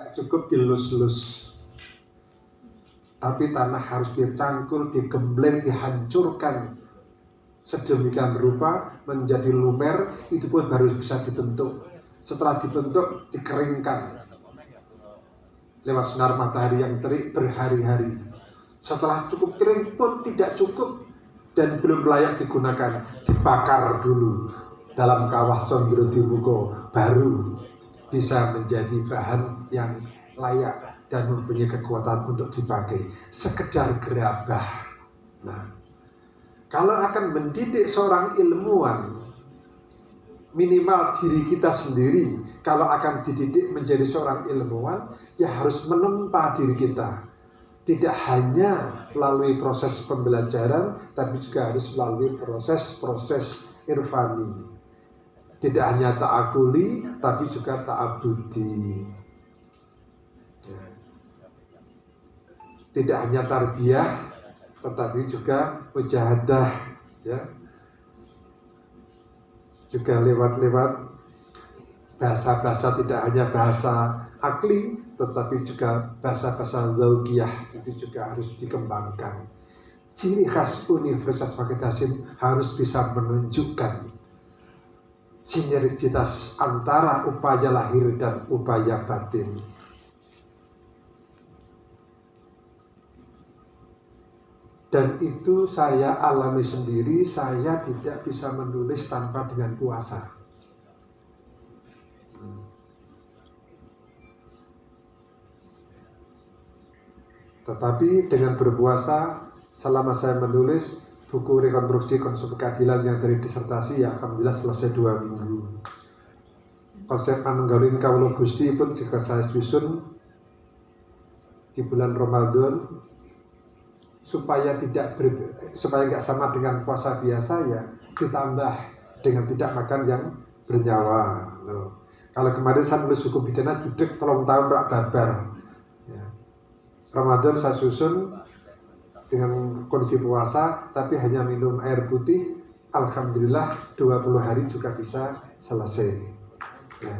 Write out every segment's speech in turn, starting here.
tidak cukup dilus-lus, tapi tanah harus dicangkul, digembleng, dihancurkan sedemikian rupa menjadi lumer. Itu pun baru bisa dibentuk. Setelah dibentuk, dikeringkan lewat sinar matahari yang terik berhari-hari. Setelah cukup kering pun tidak cukup dan belum layak digunakan, dibakar dulu dalam kawah Condro Dimuko, baru bisa menjadi bahan yang layak dan mempunyai kekuatan untuk dipakai. Sekedar gerabah. Nah, kalau akan mendidik seorang ilmuwan, minimal diri kita sendiri, kalau akan dididik menjadi seorang ilmuwan, ya harus menempa diri kita. Tidak hanya melalui proses pembelajaran, tapi juga harus melalui proses-proses irfani. Tidak hanya ta'akuli, tapi juga ta'abudi. Tidak hanya tarbiyah, tetapi juga mujahadah, ya. Juga lewat bahasa-bahasa, tidak hanya bahasa akli, tetapi juga bahasa-bahasa zaugiyah, itu juga harus dikembangkan. Ciri khas Universitas Fakih Hasim harus bisa menunjukkan sinergitas antara upaya lahir dan upaya batin. Dan itu saya alami sendiri. Saya tidak bisa menulis tanpa dengan puasa. Tetapi dengan berpuasa, selama saya menulis buku rekonstruksi konsep keadilan yang dari disertasi, ya alhamdulillah selesai 2 minggu. Konsep Manunggalin Kawula Gusti pun juga saya susun di bulan Ramadan, supaya nggak sama dengan puasa biasa, ya ditambah dengan tidak makan yang bernyawa. Loh. Kalau kemarin saya nulis hukum pidana judek 3 tahun rak babar. Ya. Ramadan saya susun dengan kondisi puasa, tapi hanya minum air putih. Alhamdulillah 20 hari juga bisa selesai. Ya.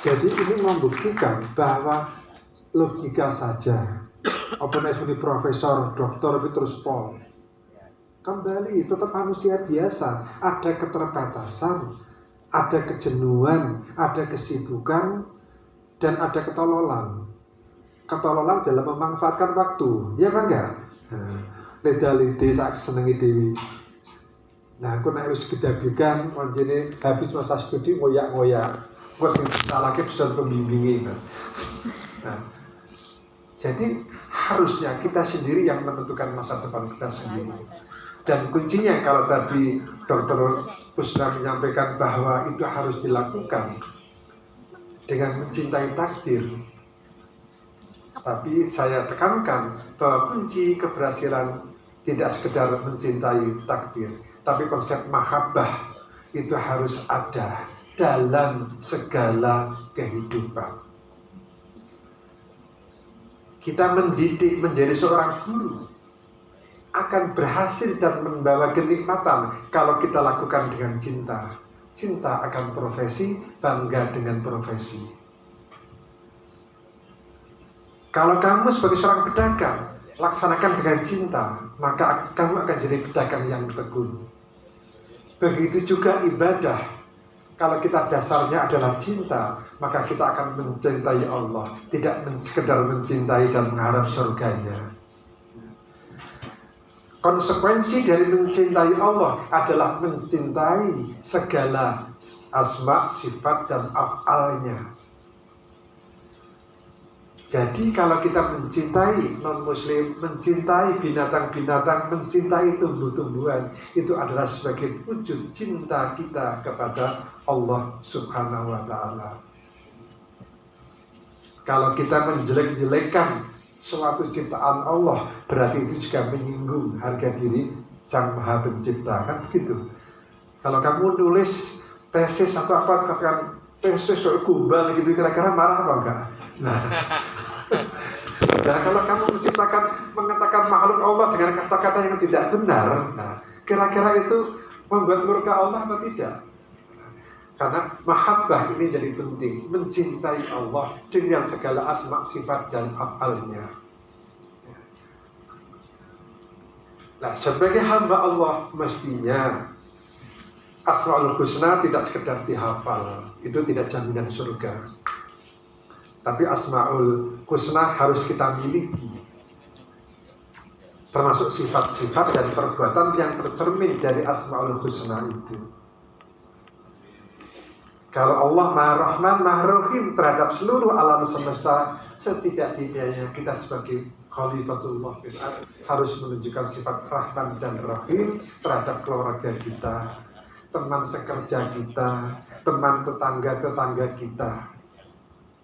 Jadi ini membuktikan bahwa logika saja. Apa namanya profesor, doktor itu terus pol. Kembali tetap manusia biasa, ada keterbatasan, ada kejenuhan, ada kesibukan, dan ada ketololan. Ketololan dalam memanfaatkan waktu, ya kan enggak? Leda-lede saya kesenangi dewi. Nah, aku naik harus kedabikan, wanjine habis masa studi ngoyak-ngoyak. Gue salah lagi bisa pembimbingi. Nah, jadi harusnya kita sendiri yang menentukan masa depan kita sendiri. Dan kuncinya kalau tadi Dr. Pusna menyampaikan bahwa itu harus dilakukan dengan mencintai takdir. Tapi saya tekankan bahwa kunci keberhasilan tidak sekedar mencintai takdir, tapi konsep mahabbah itu harus ada dalam segala kehidupan. Kita mendidik menjadi seorang guru akan berhasil dan membawa kenikmatan kalau kita lakukan dengan cinta. Cinta akan profesi, bangga dengan profesi. Kalau kamu sebagai seorang pedagang, laksanakan dengan cinta, maka kamu akan jadi pedagang yang tekun. Begitu juga ibadah. Kalau kita dasarnya adalah cinta, maka kita akan mencintai Allah, tidak sekedar mencintai dan mengharap surganya. Konsekuensi dari mencintai Allah adalah mencintai segala asma, sifat, dan af'alnya. Jadi kalau kita mencintai non-muslim, mencintai binatang-binatang, mencintai tumbuh-tumbuhan, itu adalah sebagai wujud cinta kita kepada Allah Subhanahu wa Ta'ala. Kalau kita menjelek-jelekkan suatu ciptaan Allah, berarti itu juga menyinggung harga diri Sang Maha Pencipta, kan begitu. Kalau kamu nulis tesis atau apa, katakan tesis soal kumbang gitu, kira-kira marah apa enggak? Nah, kalau kamu mengatakan makhluk Allah dengan kata-kata yang tidak benar, nah, kira-kira itu membuat murka Allah atau tidak? Karena mahabbah ini jadi penting, mencintai Allah dengan segala asma, sifat dan af'alnya. Nah, sebagai hamba Allah mestinya Asmaul Husna tidak sekedar dihafal, itu tidak jaminan surga. Tapi Asmaul Husna harus kita miliki, termasuk sifat-sifat dan perbuatan yang tercermin dari Asmaul Husna itu. Kalau Allah Maha Rahman, Maha Rahim terhadap seluruh alam semesta, setidak-tidaknya kita sebagai Khalifatullah fil ardh harus menunjukkan sifat Rahman dan Rahim terhadap keluarga kita, teman sekerja kita, teman tetangga-tetangga kita.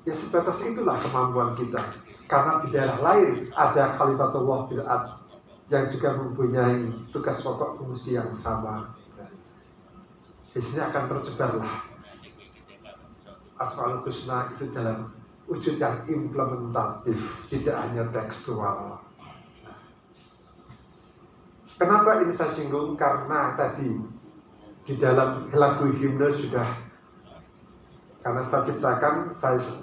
Ya sebatas itulah kemampuan kita. Karena di daerah lain ada Khalifatullah fil ardh yang juga mempunyai tugas pokok fungsi yang sama. Di sini akan tersebarlah Asmaul Husna itu dalam wujud yang implementatif, tidak hanya tekstual. Kenapa ini saya singgung? Karena tadi di dalam lagu himne sudah, karena saya ciptakan,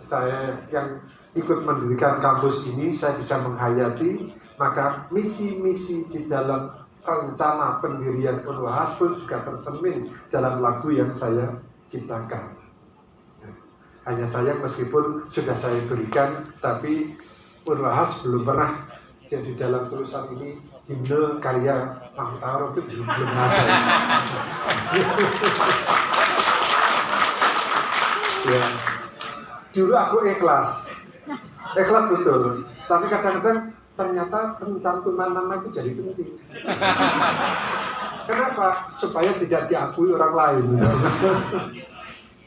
saya yang ikut mendirikan kampus ini, saya bisa menghayati, maka misi-misi di dalam rencana pendirian Unwahas pun juga tercermin dalam lagu yang saya ciptakan. Hanya sayang meskipun sudah saya berikan, tapi Unwahas belum pernah jadi dalam tulisan ini himne karya Mang Taro itu belum ada. Ya. Dulu aku ikhlas betul, tapi kadang-kadang ternyata pencantuman nama itu jadi penting. Kenapa? Supaya tidak diakui orang lain.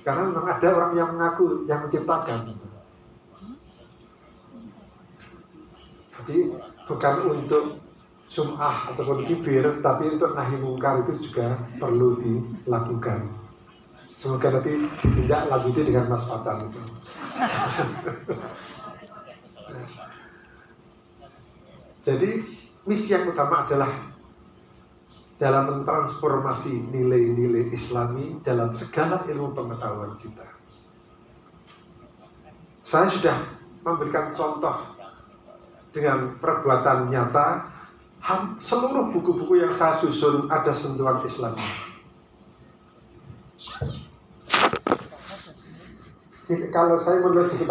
Karena memang ada orang yang mengaku, yang menciptakan. Jadi bukan untuk sum'ah ataupun kibir, tapi untuk nahi mungkar itu juga perlu dilakukan. Semoga nanti ditindak lanjuti dengan Mas Fatan itu. Jadi misi yang utama adalah dalam mentransformasi nilai-nilai Islami dalam segala ilmu pengetahuan kita. Saya sudah memberikan contoh dengan perbuatan nyata. Seluruh buku-buku yang saya susun ada sentuhan Islami. Kalau saya menulis buku